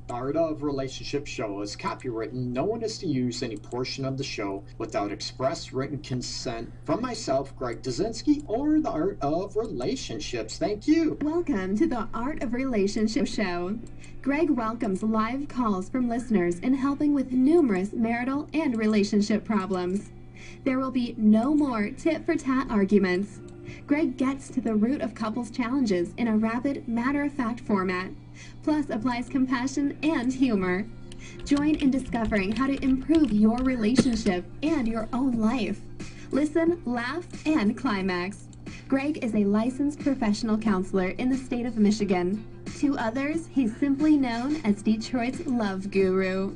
The Art of Relationship show is copywritten. No one is to use any portion of the show without express written consent from myself, Greg Dudzinski, or the Art of Relationships. Thank you. Welcome to the Art of Relationship show. Greg welcomes live calls from listeners in helping with numerous marital and relationship problems. There will be no more tit-for-tat arguments. Greg gets to the root of couples' challenges in a rapid, matter-of-fact format, plus applies compassion and humor. Join in discovering how to improve your relationship and your own life. Listen, laugh, and climax. Greg is a licensed professional counselor in the state of Michigan. To others, he's simply known as Detroit's love guru.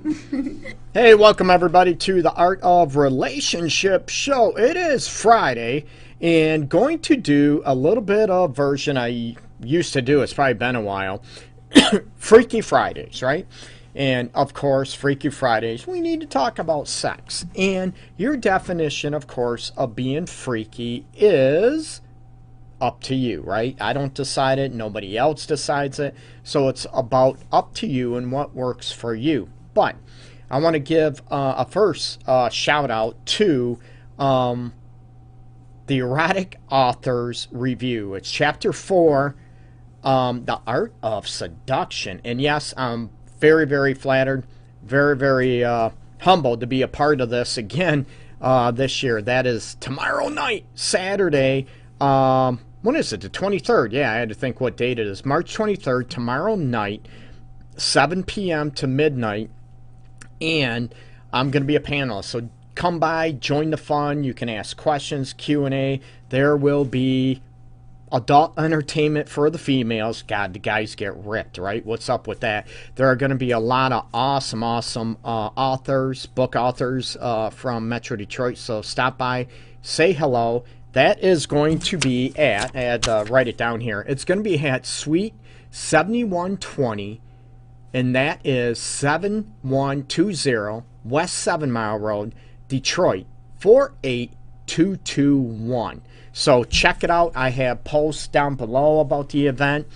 Hey, welcome everybody to the Art of Relationship show. It is Friday, and going to do a little bit of version I used to do. It's probably been a while. Freaky Fridays, right? And of course, Freaky Fridays, we need to talk about sex. And your definition, of course, of being freaky is up to you, right? I don't decide it. Nobody else decides it. So it's about up to you and what works for you. But I want to give a first shout out to the Erotic Authors Review. It's chapter 4, The Art of Seduction. And yes, I'm very, very flattered, very, very humbled to be a part of this again this year. That is tomorrow night, Saturday. When is it? The 23rd. Yeah, I had to think what date it is. March 23rd, tomorrow night, 7 p.m. to midnight. And I'm going to be a panelist. So come by, join the fun. You can ask questions, Q&A. There will be adult entertainment for the females. God, the guys get ripped, right? What's up with that? There are going to be a lot of awesome authors, book authors from Metro Detroit. So stop by, say hello. That is going to be at, I had to write it down here. It's going to be at Suite 7120, and that is 7120 West 7 Mile Road, Detroit, 48221. So check it out. I have posts down below about the event.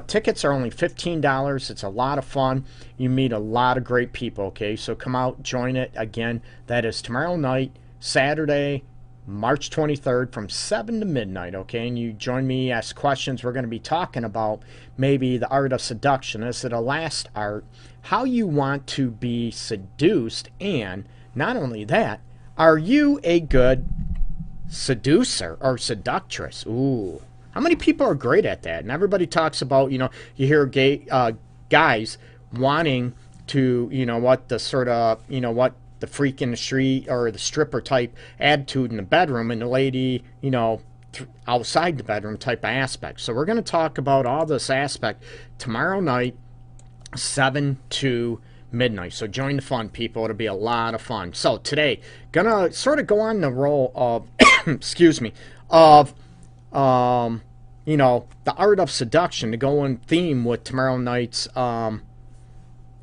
Tickets are only $15. It's a lot of fun. You meet a lot of great people, okay? So come out, join it. Again, that is tomorrow night, Saturday, March 23rd from 7 to midnight, okay? And you join me, ask questions. We're going to be talking about maybe the art of seduction. Is it a last art? How you want to be seduced, and not only that, are you a good seducer or seductress? Ooh. How many people are great at that? And everybody talks about, you hear guys wanting to, the sort of, the freak in the street or the stripper type attitude in the bedroom, and the lady, outside the bedroom type of aspect. So we're going to talk about all this aspect tomorrow night, 7 to midnight. So join the fun, people. It'll be a lot of fun. So today, gonna sort of go on the role of, excuse me, of, the art of seduction to go in theme with tomorrow night's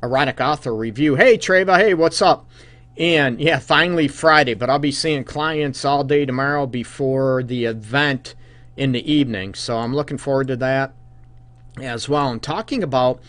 erotic author review. Hey, Treva. Hey, what's up? And yeah, finally Friday, but I'll be seeing clients all day tomorrow before the event in the evening. So I'm looking forward to that as well. And talking about,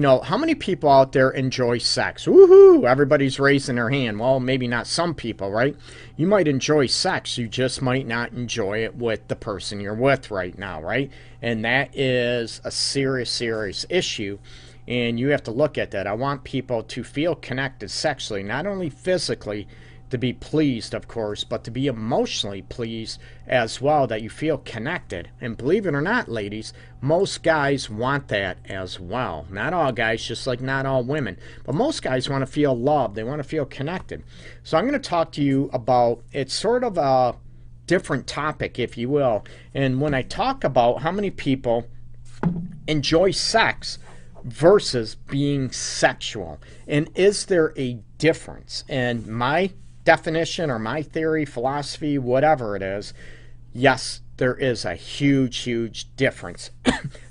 how many people out there enjoy sex? Woohoo! Everybody's raising their hand. Well, maybe not some people, right? You might enjoy sex. You just might not enjoy it with the person you're with right now, right? And that is a serious, serious issue. And you have to look at that. I want people to feel connected sexually, not only physically, to be pleased, of course, but to be emotionally pleased as well, that you feel connected. And believe it or not, ladies, most guys want that as well. Not all guys, just like not all women. But most guys want to feel loved. They want to feel connected. So I'm going to talk to you about, it's sort of a different topic, if you will. And when I talk about how many people enjoy sex versus being sexual, and is there a difference? And my definition or my theory, philosophy, whatever it is, yes, there is a huge, huge difference.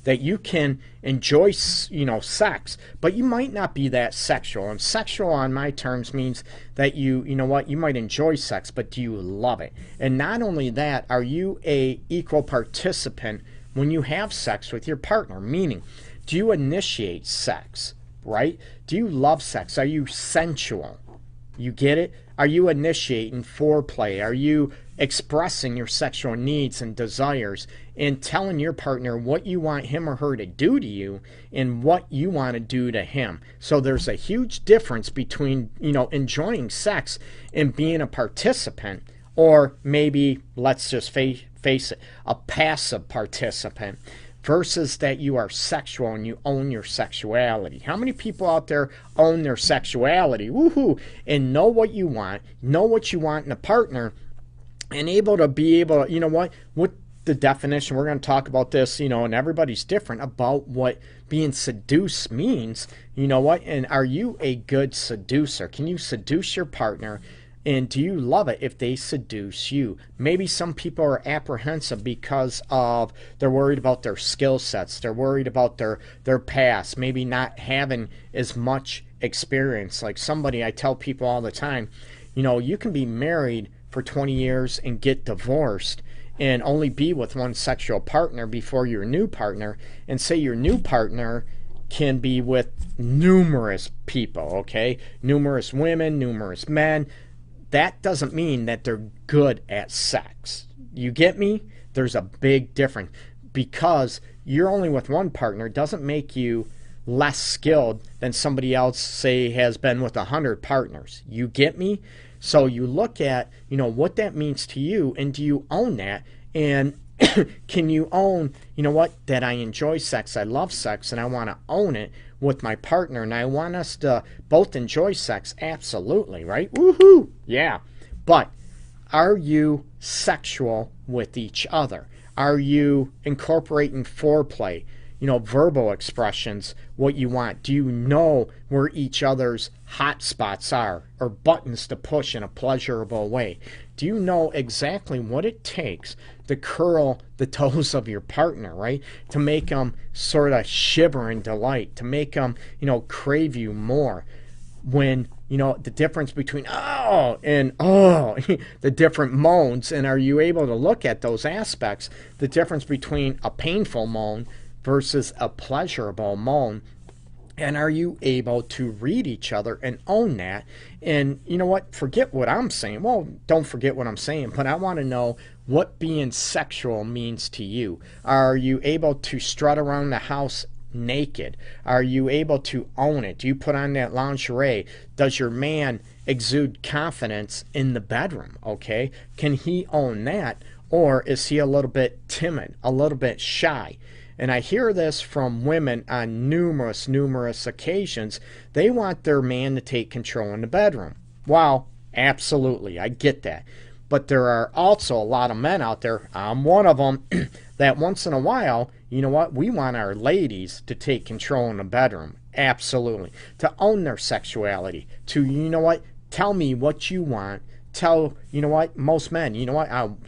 That you can enjoy, sex, but you might not be that sexual. And sexual on my terms means that you might enjoy sex, but do you love it? And not only that, are you a equal participant when you have sex with your partner? Meaning, do you initiate sex? right? Do you love sex? Are you sensual? You get it? Are you initiating foreplay? Are you expressing your sexual needs and desires and telling your partner what you want him or her to do to you and what you want to do to him? So there's a huge difference between, enjoying sex and being a participant, or maybe, let's just face it, a passive participant, versus that you are sexual and you own your sexuality. How many people out there own their sexuality, woohoo, and know what you want in a partner, and with the definition, we're going to talk about this, and everybody's different about what being seduced means, and are you a good seducer? Can you seduce your partner? And do you love it if they seduce you? Maybe some people are apprehensive because of they're worried about their skill sets. They're worried about their past, maybe not having as much experience. Like somebody, I tell people all the time, you can be married for 20 years and get divorced and only be with one sexual partner before your new partner, and say your new partner can be with numerous people, okay? Numerous women, numerous men. That doesn't mean that they're good at sex. You get me? There's a big difference. Because you're only with one partner doesn't make you less skilled than somebody else, say, has been with 100 partners. You get me? So you look at, what that means to you, and do you own that? And can you own, that I enjoy sex, I love sex, and I want to own it with my partner, and I want us to both enjoy sex? Absolutely, right? Woohoo! Yeah. But are you sexual with each other? Are you incorporating foreplay, verbal expressions, what you want? Do you know where each other's hot spots are, or buttons to push in a pleasurable way? Do you know exactly what it takes to curl the toes of your partner, right? To make them sort of shiver in delight, to make them, crave you more. When, the difference between oh and oh, the different moans, and are you able to look at those aspects, the difference between a painful moan versus a pleasurable moan? And are you able to read each other and own that? And forget what I'm saying. Well, don't forget what I'm saying, but I want to know what being sexual means to you. Are you able to strut around the house naked? Are you able to own it? Do you put on that lingerie? Does your man exude confidence in the bedroom? Okay, can he own that? Or is he a little bit timid, a little bit shy? And I hear this from women on numerous occasions. They want their man to take control in the bedroom. Wow, absolutely, I get that. But there are also a lot of men out there, I'm one of them, that once in a while, we want our ladies to take control in the bedroom. Absolutely. To own their sexuality. To, tell me what you want. Tell, most men,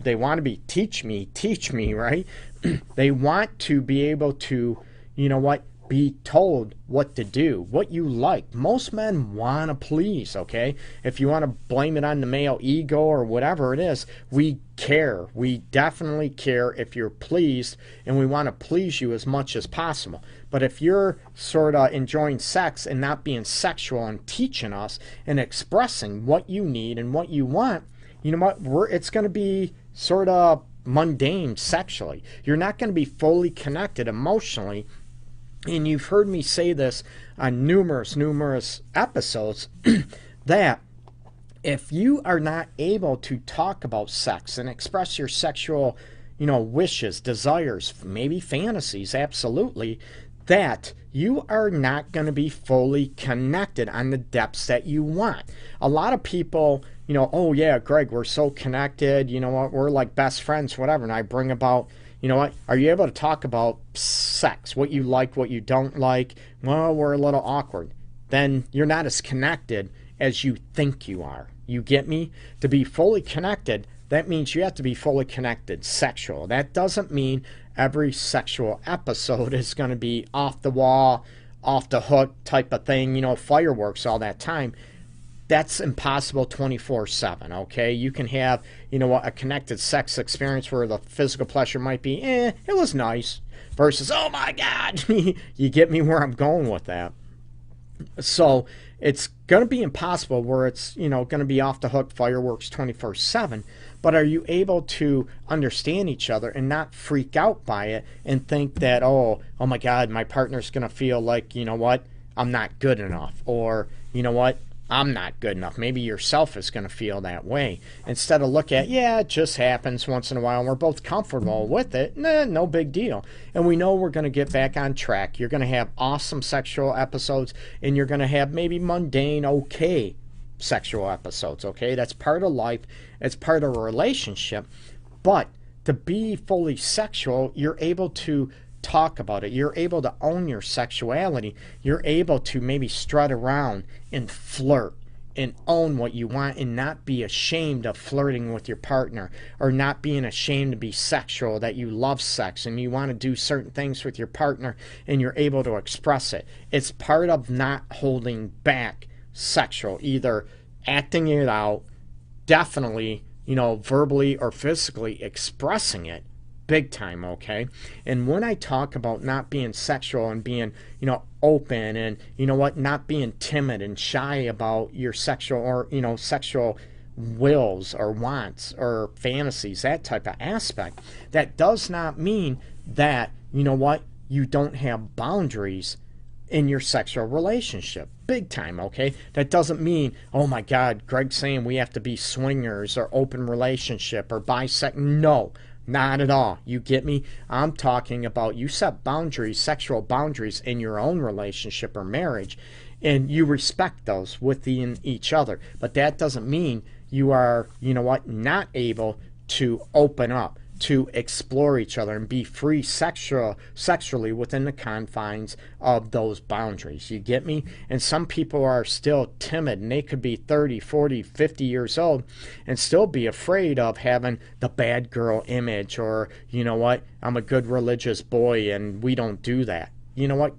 they want to be teach me, right? They want to be able to, be told what to do, what you like. Most men want to please, okay? If you want to blame it on the male ego or whatever it is, we care. We definitely care if you're pleased, and we want to please you as much as possible. But if you're sort of enjoying sex and not being sexual and teaching us and expressing what you need and what you want, it's going to be sort of mundane sexually. You're not going to be fully connected emotionally. And you've heard me say this on numerous episodes that if you are not able to talk about sex and express your sexual, wishes, desires, maybe fantasies, absolutely, that you are not going to be fully connected on the depths that you want. A lot of people, oh yeah, Greg, we're so connected, we're like best friends, whatever, and I bring about, are you able to talk about sex, what you like, what you don't like? Well, we're a little awkward. Then you're not as connected as you think you are. You get me? To be fully connected, that means you have to be fully connected sexual. That doesn't mean every sexual episode is going to be off the wall, off the hook type of thing, fireworks all that time. That's impossible 24/7, okay? You can have, a connected sex experience where the physical pleasure might be, it was nice, versus, oh my God, you get me where I'm going with that. So it's going to be impossible where it's, going to be off the hook fireworks 24/7. But are you able to understand each other and not freak out by it and think that, oh my God, my partner's going to feel like, what, I'm not good enough, or what, I'm not good enough. Maybe yourself is going to feel that way. Instead of look at, yeah, it just happens once in a while and we're both comfortable with it, no big deal. And we know we're going to get back on track. You're going to have awesome sexual episodes, and you're going to have maybe mundane, okay sexual episodes, okay? That's part of life. It's part of a relationship. But to be fully sexual, you're able to talk about it. You're able to own your sexuality. You're able to maybe strut around and flirt and own what you want and not be ashamed of flirting with your partner, or not being ashamed to be sexual, that you love sex and you want to do certain things with your partner and you're able to express it. It's part of not holding back sexual, either acting it out, definitely, verbally or physically expressing it big time, okay? And when I talk about not being sexual and being, open, and, not being timid and shy about your sexual or, sexual wills or wants or fantasies, that type of aspect, that does not mean that, you don't have boundaries in your sexual relationship. Big time, okay? That doesn't mean, oh my God, Greg's saying we have to be swingers or open relationship or bisexual. No, not at all. You get me? I'm talking about you set boundaries, sexual boundaries in your own relationship or marriage, and you respect those within each other. But that doesn't mean you are, not able to open up, to explore each other and be free sexually within the confines of those boundaries. You get me? And some people are still timid, and they could be 30, 40, 50 years old and still be afraid of having the bad girl image, or, I'm a good religious boy and we don't do that. You know what?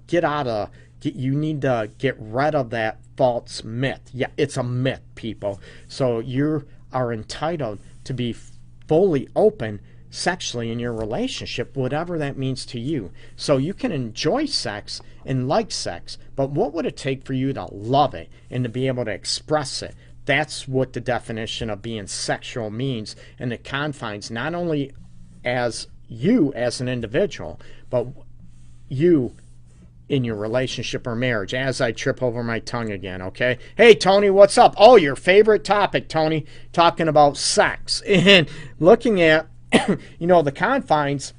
You need to get rid of that false myth. Yeah, it's a myth, people. So you are entitled to be fully open sexually in your relationship, whatever that means to you. So you can enjoy sex and like sex, but what would it take for you to love it and to be able to express it? That's what the definition of being sexual means in the confines, not only as you as an individual, but you in your relationship or marriage. As I trip over my tongue again, okay? Hey, Tony, what's up? Oh, your favorite topic, Tony, talking about sex and looking at the confines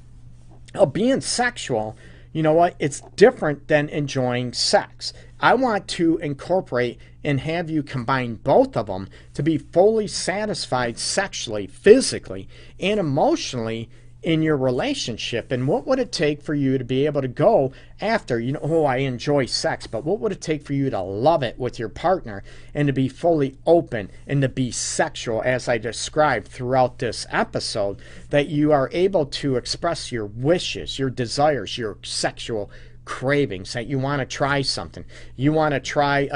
of being sexual. It's different than enjoying sex. I want to incorporate and have you combine both of them to be fully satisfied sexually, physically, and emotionally in your relationship. And what would it take for you to be able to go after, I enjoy sex, but what would it take for you to love it with your partner and to be fully open and to be sexual, as I described throughout this episode, that you are able to express your wishes, your desires, your sexual cravings, that you want to try something. You want to try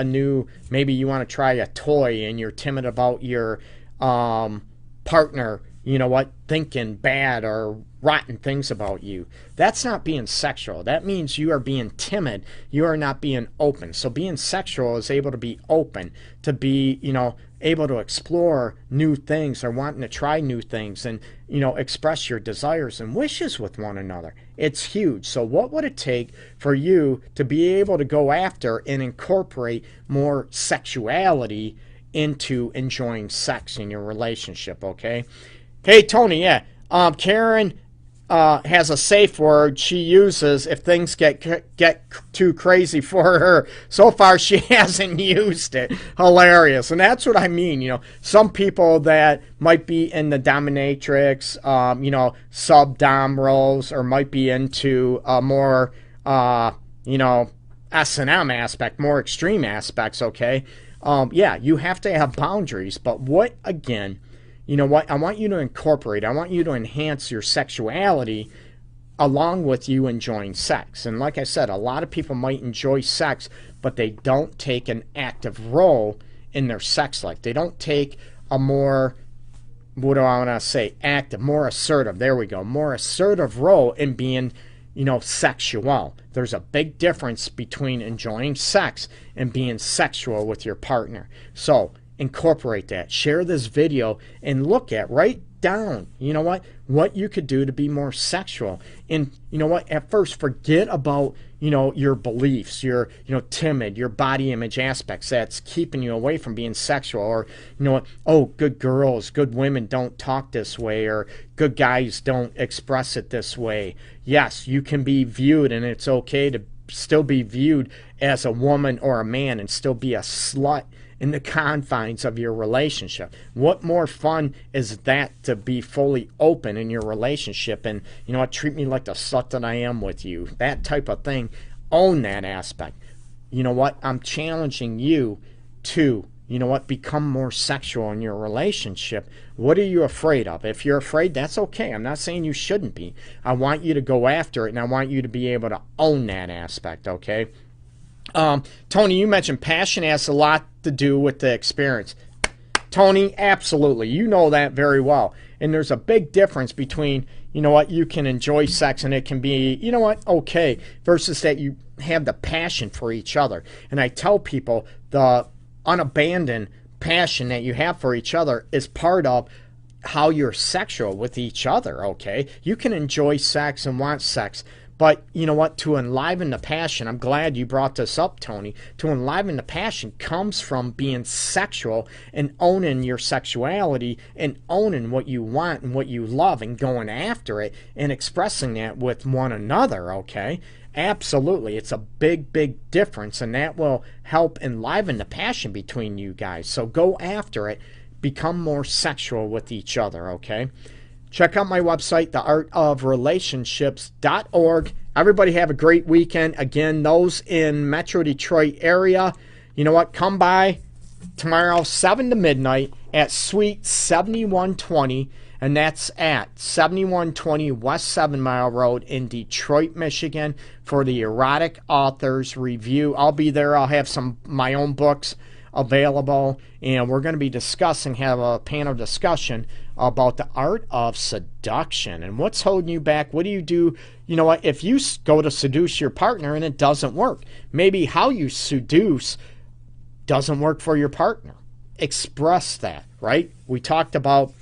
maybe you want to try a toy and you're timid about your partner, thinking bad or rotten things about you. That's not being sexual. That means you are being timid. You are not being open. So being sexual is able to be open, to be, able to explore new things or wanting to try new things and, express your desires and wishes with one another. It's huge. So what would it take for you to be able to go after and incorporate more sexuality into enjoying sex in your relationship, okay? Hey, Tony, yeah. Karen has a safe word she uses if things get too crazy for her. So far, she hasn't used it. Hilarious. And that's what I mean. Some people that might be in the dominatrix, sub-dom roles, or might be into more, S&M aspect, more extreme aspects, okay? You have to have boundaries. But what, again, I want you to incorporate, I want you to enhance your sexuality along with you enjoying sex. And like I said, a lot of people might enjoy sex, but they don't take an active role in their sex life. They don't take a more, active, more assertive, there we go, more assertive role in being, sexual. There's a big difference between enjoying sex and being sexual with your partner. So incorporate that. Share this video and write down, what you could do to be more sexual. And at first, forget about, your beliefs, your, timid, your body image aspects that's keeping you away from being sexual. Or, oh, good girls, good women don't talk this way, or good guys don't express it this way. Yes, you can be viewed, and it's okay to still be viewed as a woman or a man and still be a slut in the confines of your relationship. What more fun is that, to be fully open in your relationship and, treat me like the slut that I am with you. That type of thing. Own that aspect. I'm challenging you to, become more sexual in your relationship. What are you afraid of? If you're afraid, that's okay. I'm not saying you shouldn't be. I want you to go after it, and I want you to be able to own that aspect, okay? Tony, you mentioned passion has a lot to do with the experience. Tony, absolutely. You know that very well. And there's a big difference between, you can enjoy sex and it can be, okay, versus that you have the passion for each other. And I tell people the unabandoned passion that you have for each other is part of how you're sexual with each other, okay? You can enjoy sex and want sex, but to enliven the passion, I'm glad you brought this up, Tony. To enliven the passion comes from being sexual and owning your sexuality and owning what you want and what you love and going after it and expressing that with one another, okay? Absolutely. It's a big, big difference, and that will help enliven the passion between you guys. So go after it. Become more sexual with each other, okay? Check out my website, theartofrelationships.org. Everybody have a great weekend. Again, those in Metro Detroit area, come by tomorrow, 7 to midnight at Suite 7120, and that's at 7120 West 7 Mile Road in Detroit, Michigan, for the Erotic Authors Review. I'll be there. I'll have some my own books available, and we're going to be have a panel discussion about the art of seduction and what's holding you back. What do you do? If you go to seduce your partner and it doesn't work, maybe how you seduce doesn't work for your partner. Express that, right? We talked about,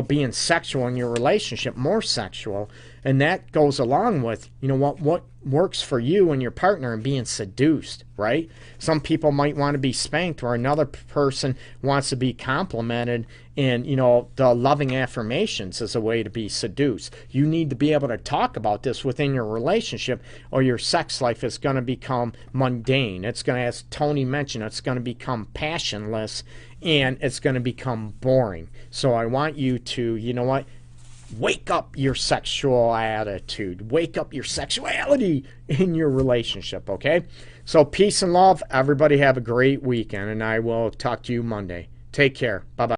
being sexual in your relationship, more sexual, and that goes along with, what works for you and your partner and being seduced, right? Some people might want to be spanked, or another person wants to be complimented, and, the loving affirmations is a way to be seduced. You need to be able to talk about this within your relationship, or your sex life is going to become mundane. It's going to, as Tony mentioned, it's going to become passionless, and it's going to become boring. So I want you to, wake up your sexual attitude. Wake up your sexuality in your relationship, okay? So peace and love. Everybody have a great weekend, and I will talk to you Monday. Take care. Bye-bye.